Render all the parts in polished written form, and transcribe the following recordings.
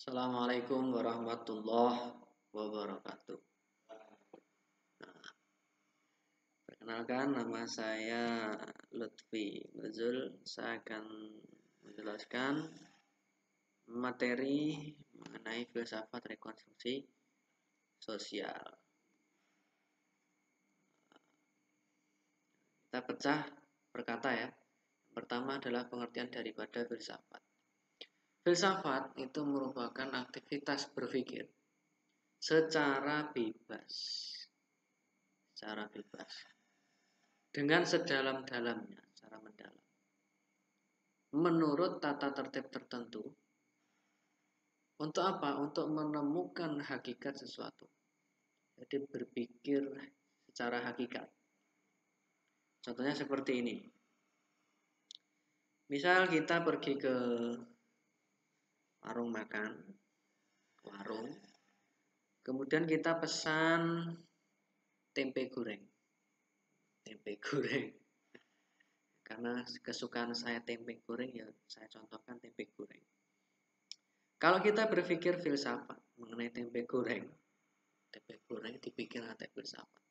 Assalamualaikum warahmatullahi wabarakatuh. Perkenalkan, nama saya Lutfi Nuzul. Saya akan menjelaskan materi mengenai filsafat rekonstruksi sosial. Kita pecah per kata ya. Yang pertama adalah pengertian daripada filsafat. Filsafat itu merupakan aktivitas berpikir secara bebas. Dengan sedalam-dalamnya, secara mendalam. Menurut tata tertib tertentu. Untuk apa? Untuk menemukan hakikat sesuatu. Jadi berpikir secara hakikat. Contohnya seperti ini. Misal kita pergi ke warung makan, kemudian kita pesan tempe goreng. Karena kesukaan saya tempe goreng, ya saya contohkan tempe goreng. Kalau kita berpikir filsafat mengenai tempe goreng dipikir ada filsafat.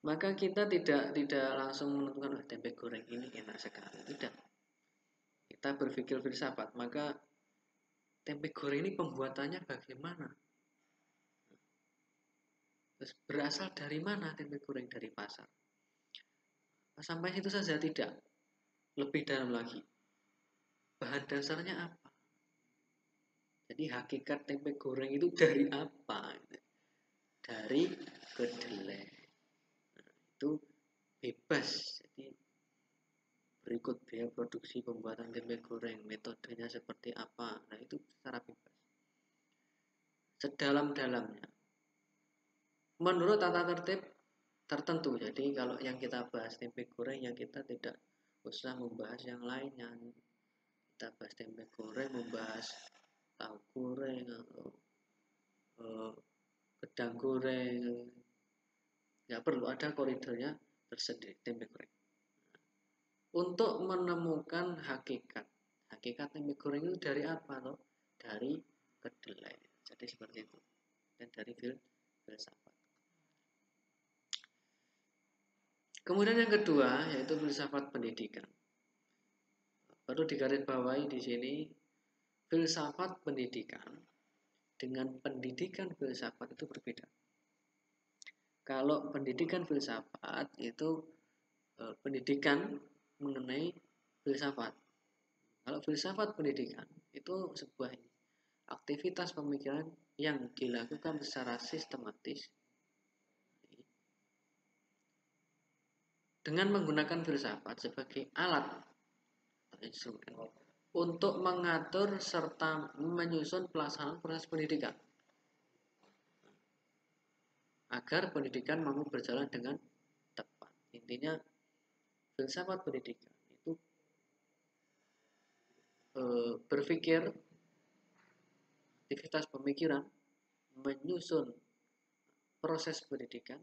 Maka kita tidak langsung menentukan tempe goreng ini enak sekali, tidak. Kita berpikir filsafat, maka tempe goreng ini pembuatannya bagaimana? Terus berasal dari mana tempe goreng? Dari pasar. Sampai situ saja tidak. Lebih dalam lagi. Bahan dasarnya apa? Jadi hakikat tempe goreng itu dari apa? Dari kedelai. Nah, itu bebas. Jadi berikut biaya produksi pembuatan tempe goreng, metodenya seperti apa. Nah, itu secara bebas. Sedalam-dalamnya. Menurut tata tertib tertentu. Jadi kalau yang kita bahas tempe goreng, yang kita tidak usah membahas yang lainnya. Kita bahas tempe goreng, membahas tahu goreng atau gedang goreng. Nggak perlu ada koridornya tersendiri tempe goreng. Untuk menemukan hakikat tempe goreng itu dari apa loh? Dari kedelai. Jadi seperti itu. Dan dari filsafat. Kemudian yang kedua yaitu filsafat pendidikan. Perlu digarisbawahi di sini filsafat pendidikan dengan pendidikan filsafat itu berbeda. Kalau pendidikan filsafat itu pendidikan mengenai filsafat. Kalau filsafat pendidikan itu sebuah aktivitas pemikiran yang dilakukan secara sistematis dengan menggunakan filsafat sebagai alat atau instrumen untuk mengatur serta menyusun pelaksanaan proses pendidikan agar pendidikan mampu berjalan dengan tepat. Intinya filsafat pendidikan itu berpikir aktivitas pemikiran menyusun proses pendidikan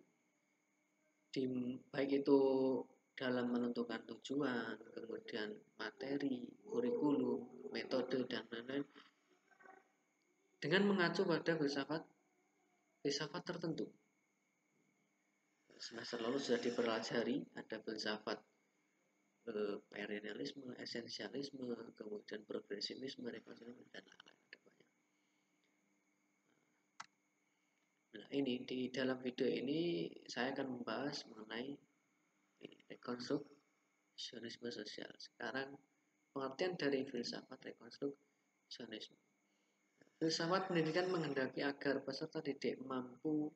baik itu dalam menentukan tujuan, kemudian materi, kurikulum, metode dan lain-lain dengan mengacu pada filsafat tertentu. Semester lalu sudah dipelajari ada filsafat perennialisme, esensialisme, kemudian progresivisme, rekonstruksi dan lain-lain. Nah, ini di dalam video ini saya akan membahas mengenai rekonstruksionisme sosial. Sekarang pengertian dari filsafat rekonstruksionisme. Filsafat pendidikan menghendaki agar peserta didik mampu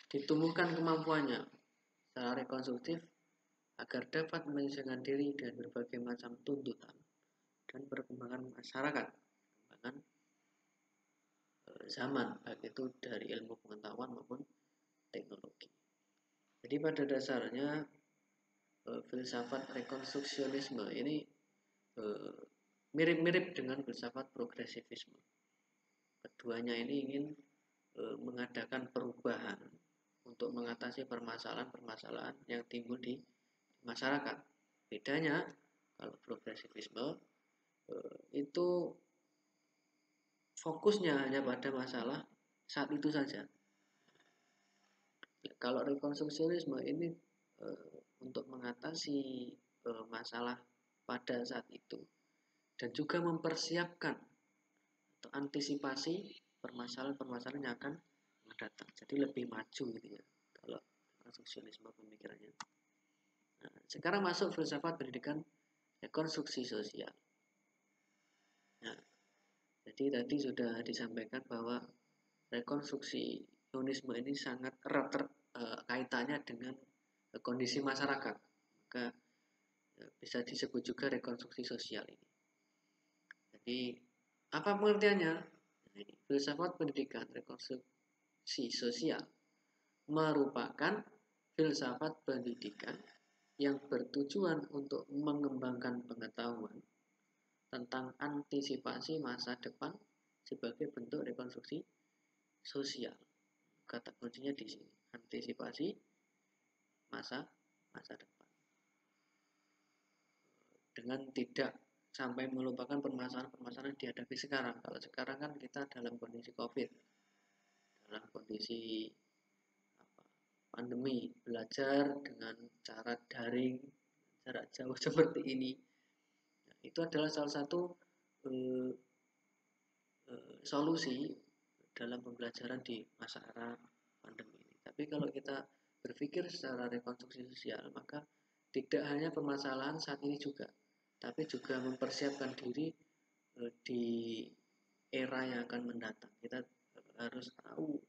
ditumbuhkan kemampuannya secara rekonstruktif agar dapat menyesuaikan diri dengan berbagai macam tuntutan dan perkembangan masyarakat, perkembangan zaman, baik itu dari ilmu pengetahuan maupun teknologi. Jadi pada dasarnya filsafat rekonstruksionisme ini mirip-mirip dengan filsafat progresivisme. Keduanya ini ingin mengadakan perubahan untuk mengatasi permasalahan-permasalahan yang timbul di masyarakat. Bedanya kalau progresivisme itu fokusnya hanya pada masalah saat itu saja. Kalau rekonstruksionisme ini untuk mengatasi masalah pada saat itu dan juga mempersiapkan atau antisipasi permasalahan-permasalahan yang akan mendatang. Jadi lebih maju gitu ya kalau rekonstruksionisme pemikirannya. Nah, sekarang masuk filsafat pendidikan rekonstruksi sosial. Nah, jadi tadi sudah disampaikan bahwa rekonstruksionisme ini sangat erat kaitannya dengan kondisi masyarakat. Maka bisa disebut juga rekonstruksi sosial ini. Jadi apa pengertiannya? Filsafat pendidikan rekonstruksi sosial merupakan filsafat pendidikan yang bertujuan untuk mengembangkan pengetahuan tentang antisipasi masa depan sebagai bentuk rekonstruksi sosial. Kata kuncinya di sini, antisipasi masa depan. Dengan tidak sampai melupakan permasalahan-permasalahan yang dihadapi sekarang. Kalau sekarang kan kita dalam kondisi COVID, dalam kondisi pandemi, belajar dengan cara daring, jarak jauh seperti ini. Nah, itu adalah salah satu solusi dalam pembelajaran di masa era pandemi ini. Tapi kalau kita berpikir secara rekonstruksi sosial, maka tidak hanya permasalahan saat ini juga, tapi juga mempersiapkan diri di era yang akan mendatang. Kita harus tahu,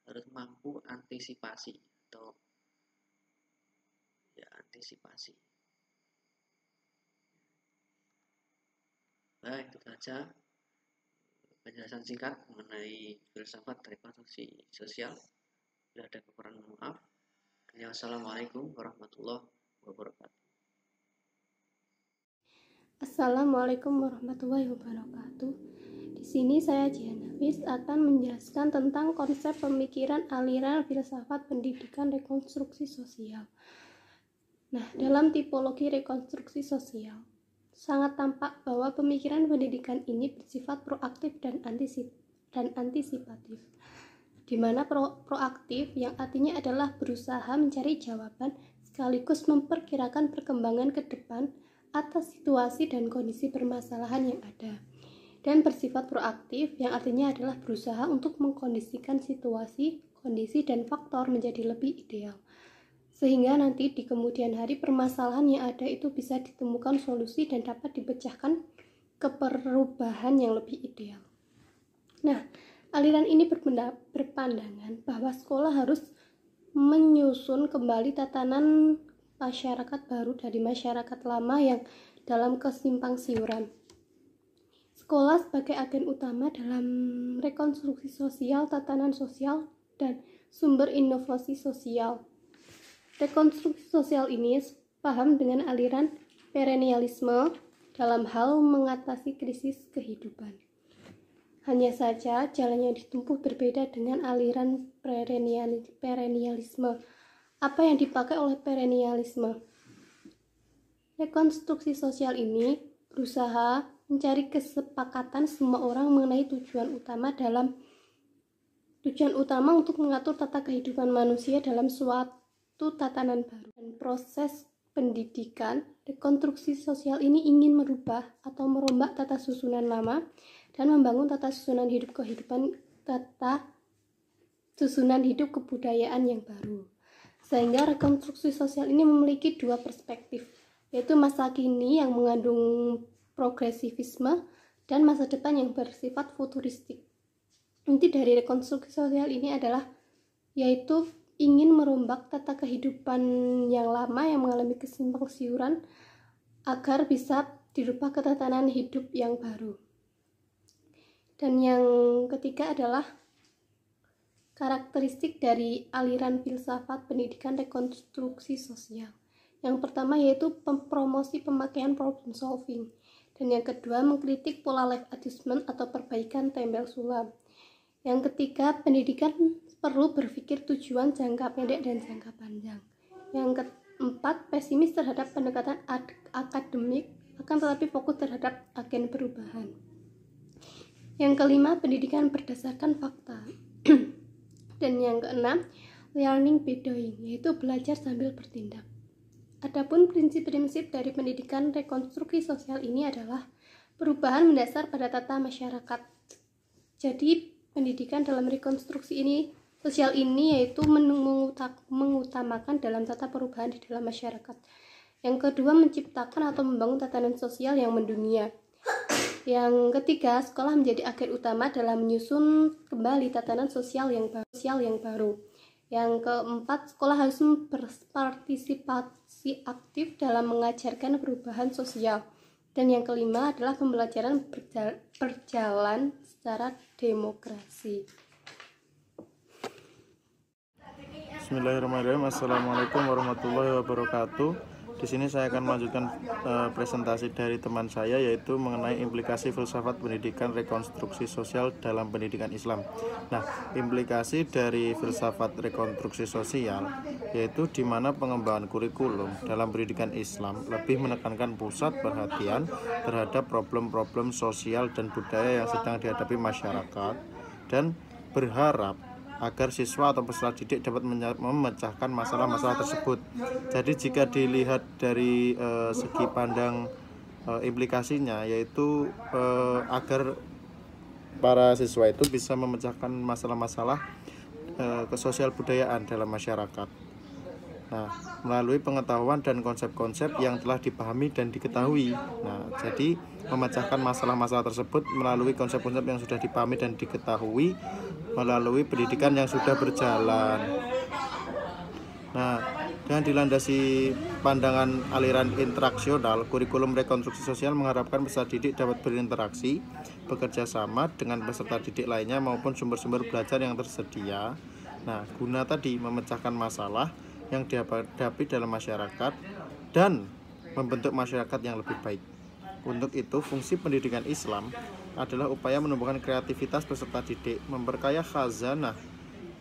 harus mampu antisipasi atau ya antisipasi. Nah, itu saja penjelasan singkat mengenai filsafat rekonstruksi sosial. Bila ada kekurangan, maaf. Assalamualaikum warahmatullahi wabarakatuh. Assalamualaikum warahmatullahi wabarakatuh. Di sini saya Jihan Hafiz akan menjelaskan tentang konsep pemikiran aliran filsafat pendidikan rekonstruksi sosial. Nah, dalam tipologi rekonstruksi sosial, sangat tampak bahwa pemikiran pendidikan ini bersifat proaktif dan antisipatif. Di mana proaktif yang artinya adalah berusaha mencari jawaban sekaligus memperkirakan perkembangan ke depan atas situasi dan kondisi permasalahan yang ada. Dan bersifat proaktif yang artinya adalah berusaha untuk mengkondisikan situasi, kondisi, dan faktor menjadi lebih ideal. Sehingga nanti di kemudian hari permasalahan yang ada itu bisa ditemukan solusi dan dapat dipecahkan ke perubahan yang lebih ideal. Nah, aliran ini berpandangan bahwa sekolah harus menyusun kembali tatanan masyarakat baru dari masyarakat lama yang dalam kesimpang siuran. Sekolah sebagai agen utama dalam rekonstruksi sosial, tatanan sosial, dan sumber inovasi sosial. Rekonstruksi sosial ini paham dengan aliran perennialisme dalam hal mengatasi krisis kehidupan. Hanya saja jalan yang ditempuh berbeda dengan aliran perennialisme. Apa yang dipakai oleh perennialisme? Rekonstruksi sosial ini berusaha mencari kesepakatan semua orang mengenai tujuan utama untuk mengatur tata kehidupan manusia dalam suatu tatanan baru. Dan proses pendidikan rekonstruksi sosial ini ingin merubah atau merombak tata susunan lama dan membangun tata susunan hidup kebudayaan yang baru. Sehingga rekonstruksi sosial ini memiliki dua perspektif, yaitu masa kini yang mengandung progresivisme dan masa depan yang bersifat futuristik. Inti dari rekonstruksi sosial ini adalah yaitu ingin merombak tata kehidupan yang lama yang mengalami kesimpang siuran agar bisa dirubah ke tatanan hidup yang baru. Dan yang ketiga adalah karakteristik dari aliran filsafat pendidikan rekonstruksi sosial. Yang pertama yaitu promosi pemakaian problem solving. Dan yang kedua mengkritik pola life adjustment atau perbaikan tembel sulam. Yang ketiga, pendidikan perlu berpikir tujuan jangka pendek dan jangka panjang. Yang keempat, pesimis terhadap pendekatan akademik, akan tetapi fokus terhadap agen perubahan. Yang kelima, pendidikan berdasarkan fakta. Dan yang keenam, learning by doing, yaitu belajar sambil bertindak. Adapun prinsip-prinsip dari pendidikan rekonstruksi sosial ini adalah perubahan mendasar pada tata masyarakat. Jadi, pendidikan dalam rekonstruksi sosial ini yaitu mengutamakan dalam tata perubahan di dalam masyarakat. Yang kedua, menciptakan atau membangun tatanan sosial yang mendunia. Yang ketiga, sekolah menjadi agen utama dalam menyusun kembali tatanan sosial yang baru. Yang keempat, sekolah harus berpartisipasi aktif dalam mengajarkan perubahan sosial. Dan yang kelima adalah pembelajaran berjalan secara demokrasi. Bismillahirrahmanirrahim. Assalamualaikum warahmatullahi wabarakatuh. Di sini saya akan melanjutkan presentasi dari teman saya, yaitu mengenai implikasi filsafat pendidikan rekonstruksi sosial dalam pendidikan Islam. Nah, implikasi dari filsafat rekonstruksi sosial yaitu di mana pengembangan kurikulum dalam pendidikan Islam lebih menekankan pusat perhatian terhadap problem-problem sosial dan budaya yang sedang dihadapi masyarakat, dan berharap agar siswa atau peserta didik dapat memecahkan masalah-masalah tersebut. Jadi jika dilihat dari segi pandang implikasinya, yaitu agar para siswa itu bisa memecahkan masalah-masalah kesosial budayaan dalam masyarakat. Nah, melalui pengetahuan dan konsep-konsep yang telah dipahami dan diketahui. Nah, jadi memecahkan masalah-masalah tersebut melalui konsep-konsep yang sudah dipahami dan diketahui melalui pendidikan yang sudah berjalan. Nah, dengan dilandasi pandangan aliran interaksional, kurikulum rekonstruksi sosial mengharapkan peserta didik dapat berinteraksi, bekerja sama dengan peserta didik lainnya maupun sumber-sumber belajar yang tersedia. Nah, guna tadi memecahkan masalah yang dihadapi dalam masyarakat dan membentuk masyarakat yang lebih baik. Untuk itu, fungsi pendidikan Islam adalah upaya menumbuhkan kreativitas peserta didik, memperkaya khazanah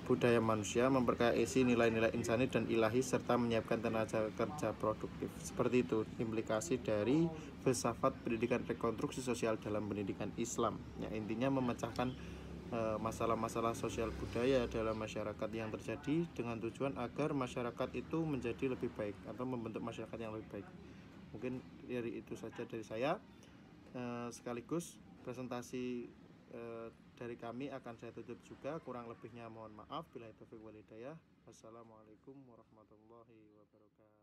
budaya manusia, memperkaya isi nilai-nilai insani dan ilahi, serta menyiapkan tenaga kerja produktif. Seperti itu implikasi dari filsafat pendidikan rekonstruksi sosial dalam pendidikan Islam. Ya, intinya memecahkan masalah-masalah sosial budaya dalam masyarakat yang terjadi dengan tujuan agar masyarakat itu menjadi lebih baik atau membentuk masyarakat yang lebih baik. Mungkin dari itu saja dari saya. Sekaligus presentasi dari kami akan saya tutup juga. Kurang lebihnya mohon maaf. Billahi taufiq wal hidayah. Wassalamualaikum warahmatullahi wabarakatuh.